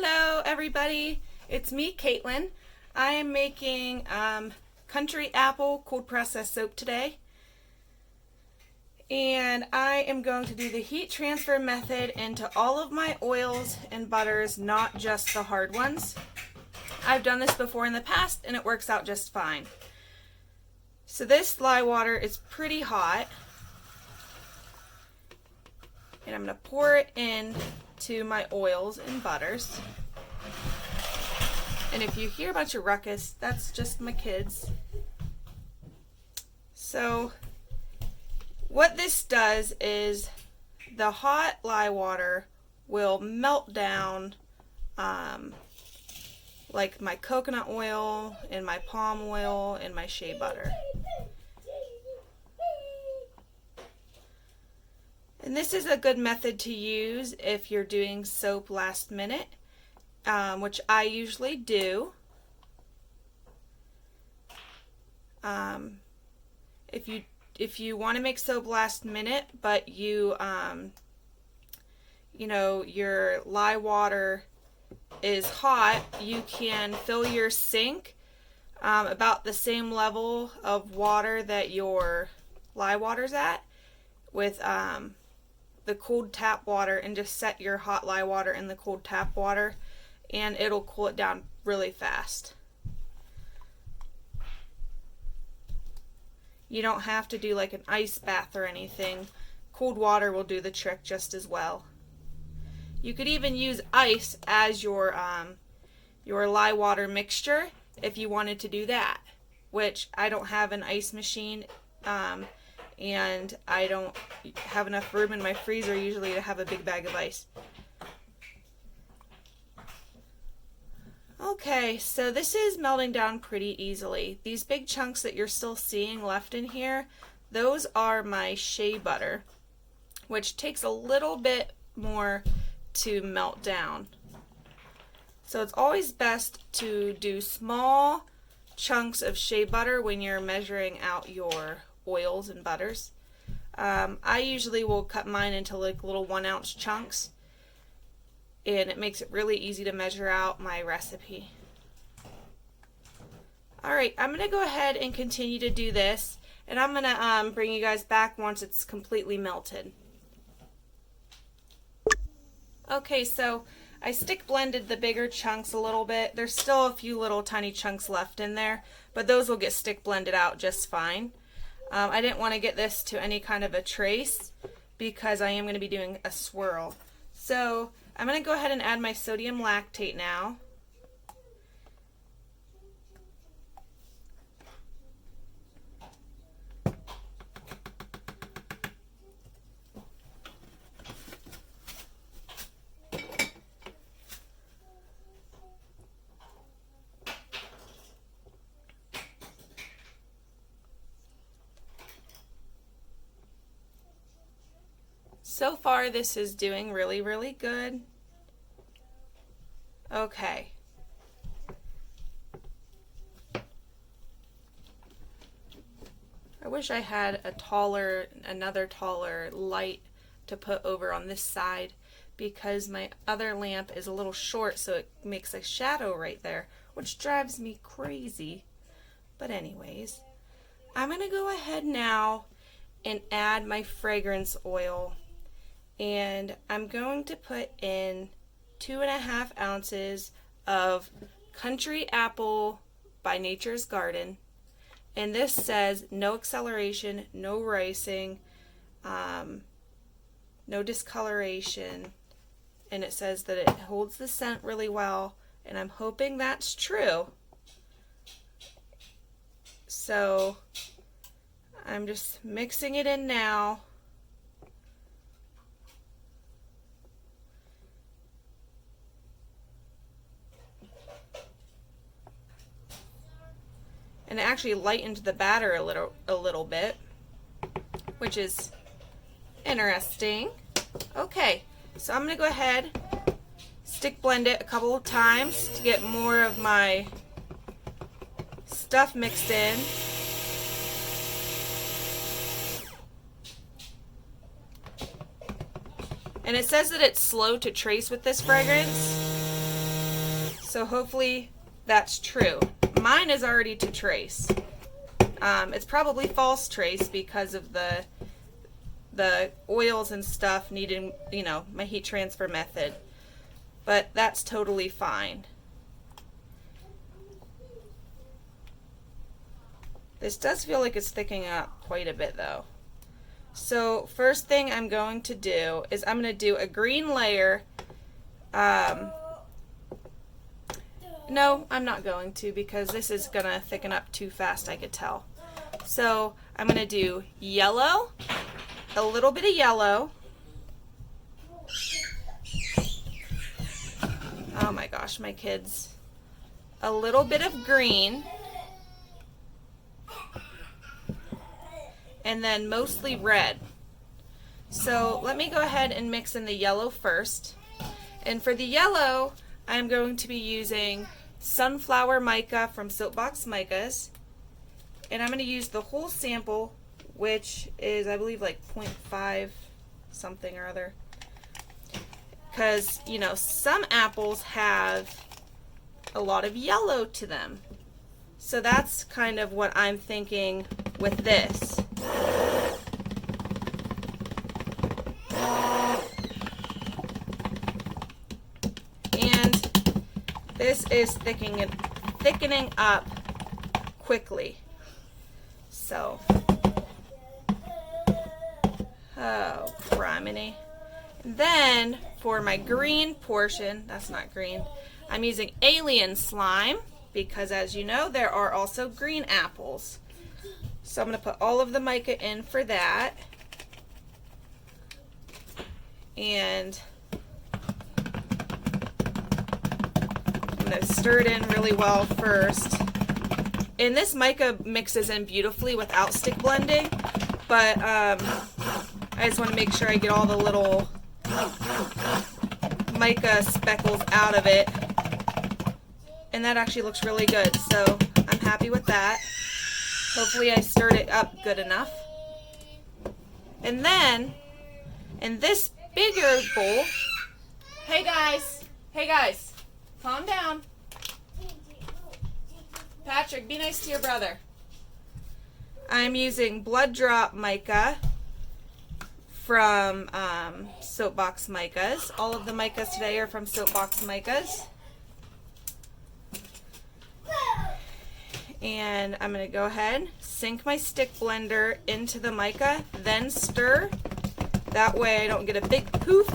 Hello everybody, it's me Caitlin. I am making Country Apple cold process soap today, and I am going to do the heat transfer method into all of my oils and butters, not just the hard ones. I've done this before in the past and it works out just fine. So this lye water is pretty hot, and I'm going to pour it in to my oils and butters. And if you hear a bunch of ruckus, that's just my kids. So what this does is the hot lye water will melt down like my coconut oil and my palm oil and my shea butter. And this is a good method to use if you're doing soap last minute, which I usually do. If you want to make soap last minute, but you know, your lye water is hot, you can fill your sink about the same level of water that your lye water's at with the cold tap water, and just set your hot lye water in the cold tap water and it'll cool it down really fast. You don't have to do like an ice bath or anything. Cold water will do the trick just as well. You could even use ice as your lye water mixture if you wanted to do that, which I don't have an ice machine, and I don't have enough room in my freezer usually to have a big bag of ice. Okay, so this is melting down pretty easily. These big chunks that you're still seeing left in here, those are my shea butter, which takes a little bit more to melt down. So it's always best to do small chunks of shea butter when you're measuring out your oils and butters. I usually will cut mine into like little 1 ounce chunks, and it makes it really easy to measure out my recipe. Alright, I'm going to go ahead and continue to do this, and I'm going to bring you guys back once it's completely melted. Okay, so I stick blended the bigger chunks a little bit. There's still a few little tiny chunks left in there, but those will get stick blended out just fine. I didn't want to get this to any kind of a trace because I am going to be doing a swirl. So I'm going to go ahead and add my sodium lactate now. So far this is doing really, really good. Okay. I wish I had another taller light to put over on this side, because my other lamp is a little short, so it makes a shadow right there, which drives me crazy. But anyways, I'm going to go ahead now and add my fragrance oil. And I'm going to put in 2.5 ounces of Country Apple by Nature's Garden. And this says no acceleration, no ricing, no discoloration. And it says that it holds the scent really well, and I'm hoping that's true. So I'm just mixing it in now. And it actually lightened the batter a little bit, which is interesting. Okay, so I'm going to go ahead, stick blend it a couple of times to get more of my stuff mixed in. And it says that it's slow to trace with this fragrance. So hopefully that's true. Mine is already to trace. It's probably false trace because of the oils and stuff needing, you know, my heat transfer method. But that's totally fine. This does feel like it's thickening up quite a bit though. So first thing I'm going to do is I'm going to do a green layer. No, I'm not going to, because this is going to thicken up too fast, I could tell. So I'm going to do yellow, a little bit of yellow. Oh my gosh, my kids. A little bit of green. And then mostly red. So let me go ahead and mix in the yellow first. And for the yellow, I'm going to be using Sunflower Mica from Soapbox Micas. And I'm going to use the whole sample, which is, I believe, like 0.5 something or other. Because, you know, some apples have a lot of yellow to them. So that's kind of what I'm thinking with this. And this is thickening up quickly. So, oh, criminy. Then for my green portion, that's not green, I'm using Alien Slime because, as you know, there are also green apples. So I'm going to put all of the mica in for that. And I'm going to stir it in really well first. And this mica mixes in beautifully without stick blending, but I just want to make sure I get all the little mica speckles out of it. And that actually looks really good, so I'm happy with that. Hopefully I stirred it up good enough. And then, in this bigger bowl, hey guys, calm down. Patrick, be nice to your brother. I'm using Blood Drop Mica from Soapbox Micas. All of the micas today are from Soapbox Micas. And I'm going to go ahead, sink my stick blender into the mica, then stir. That way I don't get a big poof.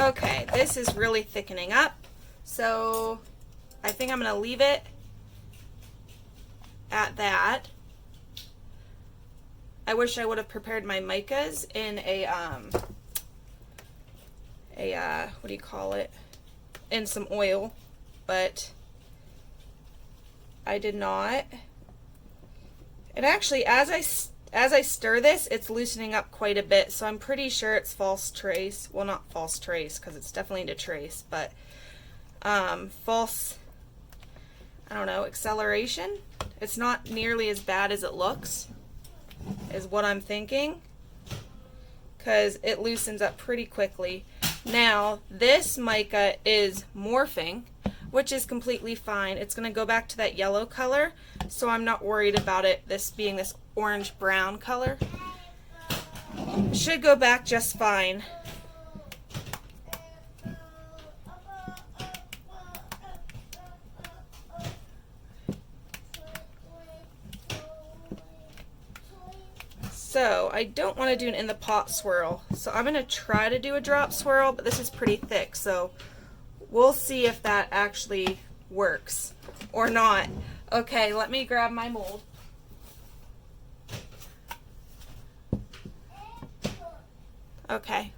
Okay, this is really thickening up, so I think I'm going to leave it at that. I wish I would have prepared my micas in a what do you call it, in some oil, but I did not. And actually, as I stir this, it's loosening up quite a bit, so I'm pretty sure it's false trace. Well, not false trace, because it's definitely into trace, but false, I don't know, acceleration. It's not nearly as bad as it looks, is what I'm thinking, because it loosens up pretty quickly. Now, this mica is morphing, which is completely fine. It's going to go back to that yellow color, so I'm not worried about it, this being this orange-brown color. Should go back just fine. So I don't want to do an in the pot swirl, so I'm going to try to do a drop swirl, but this is pretty thick, so we'll see if that actually works or not. Okay, let me grab my mold. Okay,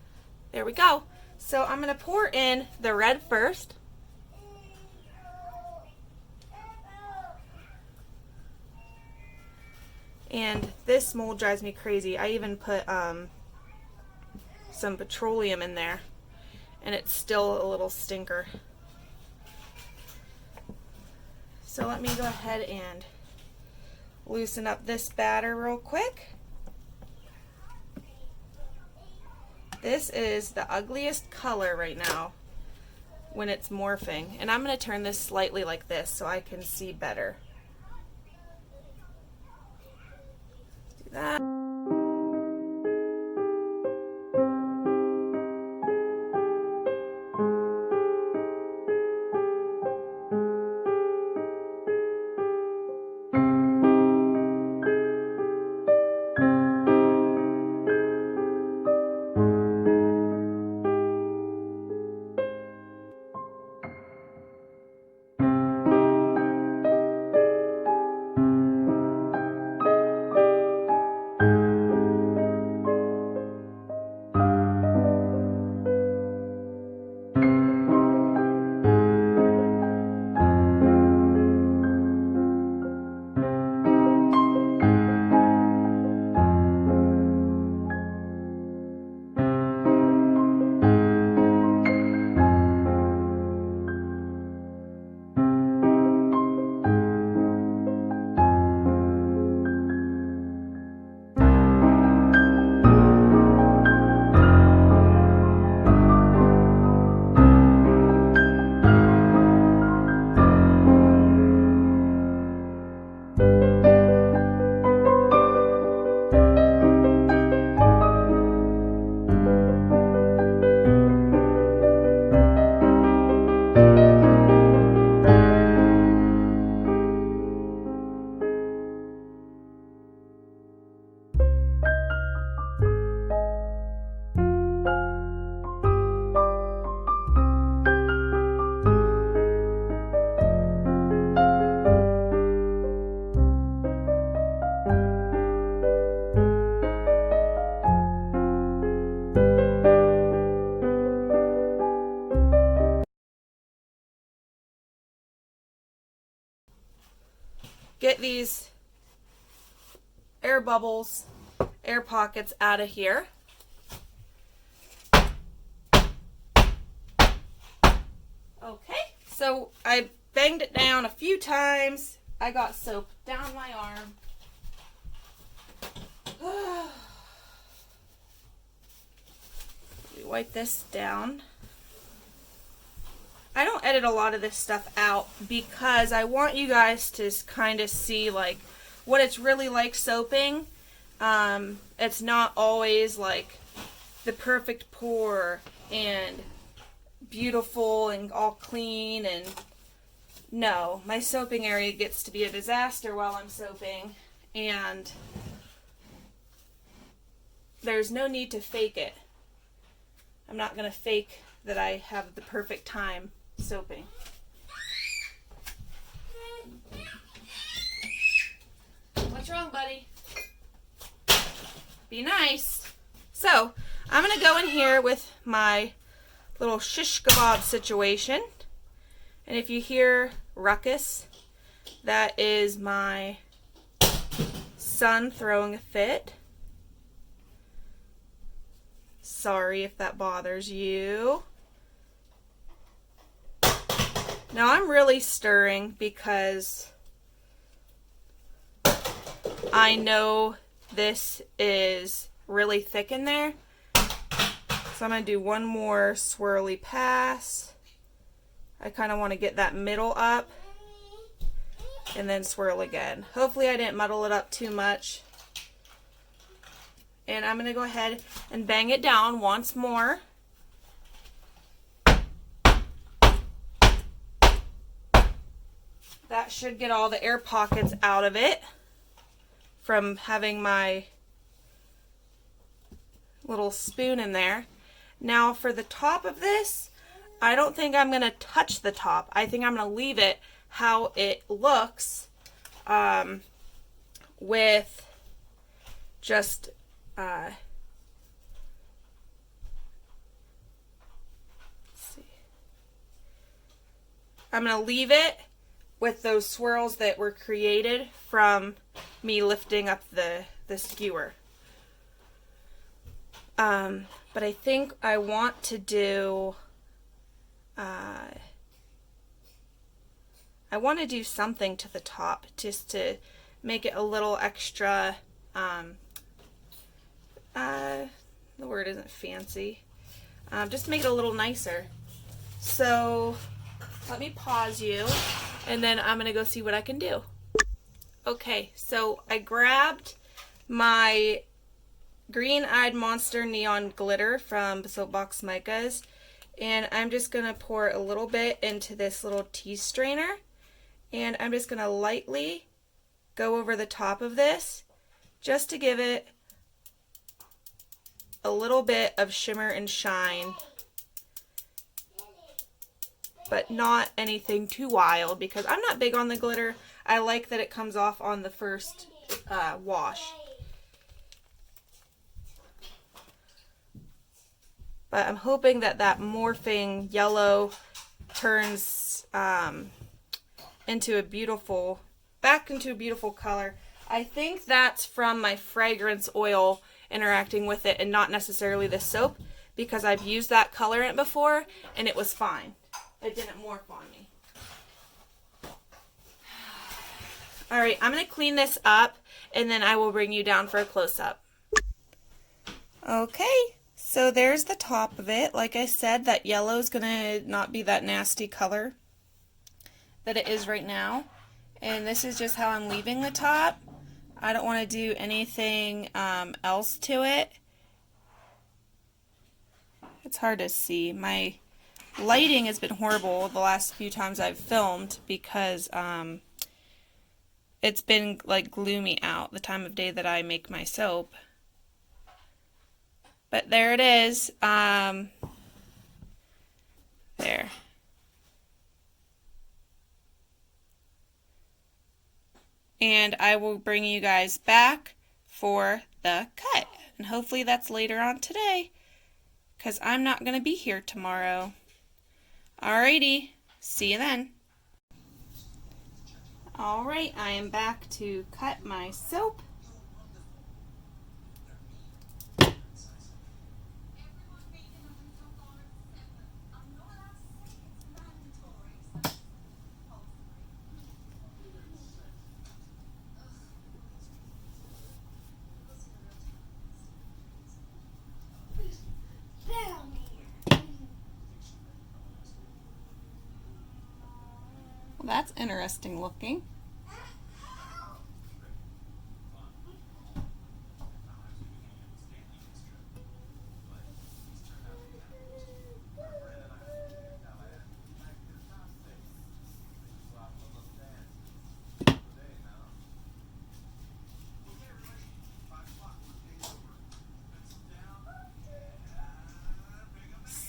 there we go. So I'm going to pour in the red first. And this mold drives me crazy. I even put some petroleum in there, and it's still a little stinker. So let me go ahead and loosen up this batter real quick. This is the ugliest color right now when it's morphing. And I'm going to turn this slightly like this so I can see better. Do that. Get these air bubbles, air pockets out of here. Okay, so I banged it down a few times. I got soap down my arm. We wipe this down. I don't edit a lot of this stuff out because I want you guys to kind of see like what it's really like soaping. It's not always like the perfect pour and beautiful and all clean, and no, my soaping area gets to be a disaster while I'm soaping, and there's no need to fake it. I'm not going to fake that I have the perfect time soaping. What's wrong, buddy? Be nice. So, I'm going to go in here with my little shish kebab situation. And if you hear ruckus, that is my son throwing a fit. Sorry if that bothers you. Now I'm really stirring because I know this is really thick in there. So I'm going to do one more swirly pass. I kind of want to get that middle up and then swirl again. Hopefully I didn't muddle it up too much. And I'm going to go ahead and bang it down once more. That should get all the air pockets out of it from having my little spoon in there. Now for the top of this, I don't think I'm going to touch the top. I think I'm going to leave it how it looks with just let's see. I'm going to leave it with those swirls that were created from me lifting up the skewer. But I think I want to do, I want to do something to the top just to make it a little extra, the word isn't fancy, just make it a little nicer. So let me pause you and then I'm going to go see what I can do. Okay, so I grabbed my Green-Eyed Monster Neon Glitter from Soapbox Micas, and I'm just going to pour a little bit into this little tea strainer, and I'm just going to lightly go over the top of this just to give it a little bit of shimmer and shine, but not anything too wild because I'm not big on the glitter. I like that it comes off on the first wash. But I'm hoping that that morphing yellow turns into a beautiful, back into a beautiful color. I think that's from my fragrance oil interacting with it and not necessarily the soap, because I've used that colorant before and it was fine. It didn't morph on me. Alright, I'm going to clean this up and then I will bring you down for a close-up. Okay. So there's the top of it. Like I said, that yellow is going to not be that nasty color that it is right now. And this is just how I'm leaving the top. I don't want to do anything else to it. It's hard to see. My lighting has been horrible the last few times I've filmed because it's been like gloomy out the time of day that I make my soap. But there it is. There. And I will bring you guys back for the cut. And hopefully that's later on today, because I'm not going to be here tomorrow. Alrighty. See you then. Alright, I am back to cut my soap. Well, that's interesting looking.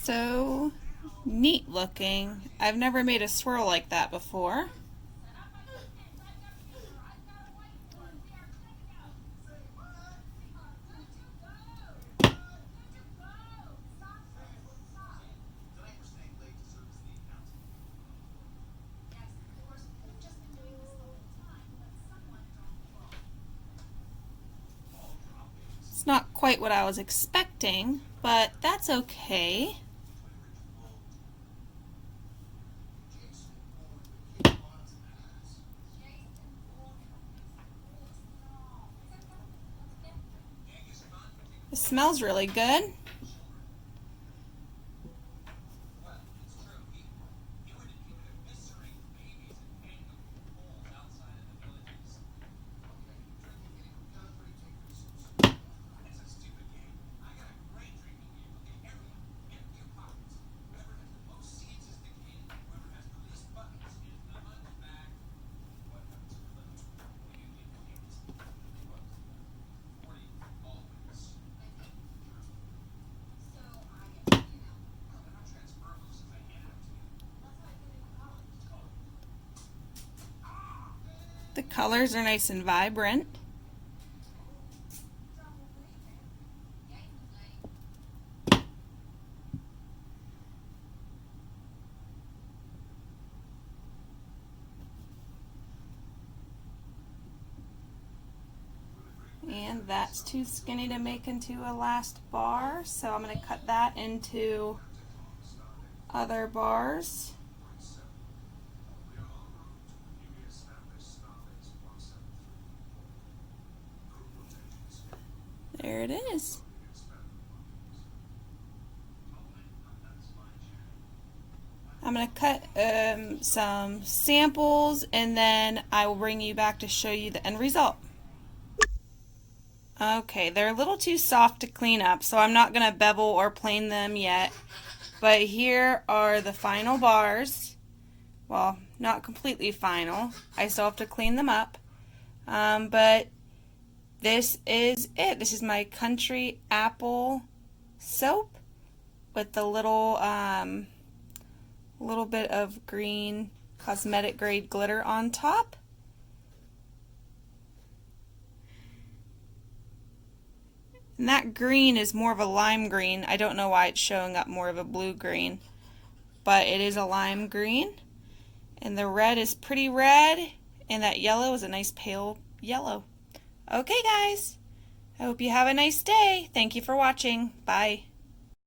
So neat looking. I've never made a swirl like that before. It's not quite what I was expecting, but that's okay. It smells really good. The colors are nice and vibrant. and that's too skinny to make into a last bar, so I'm going to cut that into other bars. There it is. I'm going to cut some samples, and then I will bring you back to show you the end result. Okay, they're a little too soft to clean up, so I'm not going to bevel or plane them yet. But here are the final bars. Well, not completely final. I still have to clean them up. But this is it. This is my Country Apple soap with the little bit of green cosmetic grade glitter on top. And that green is more of a lime green. I don't know why it's showing up more of a blue green, but it is a lime green. And the red is pretty red, and that yellow is a nice pale yellow. Okay guys, I hope you have a nice day. Thank you for watching. Bye.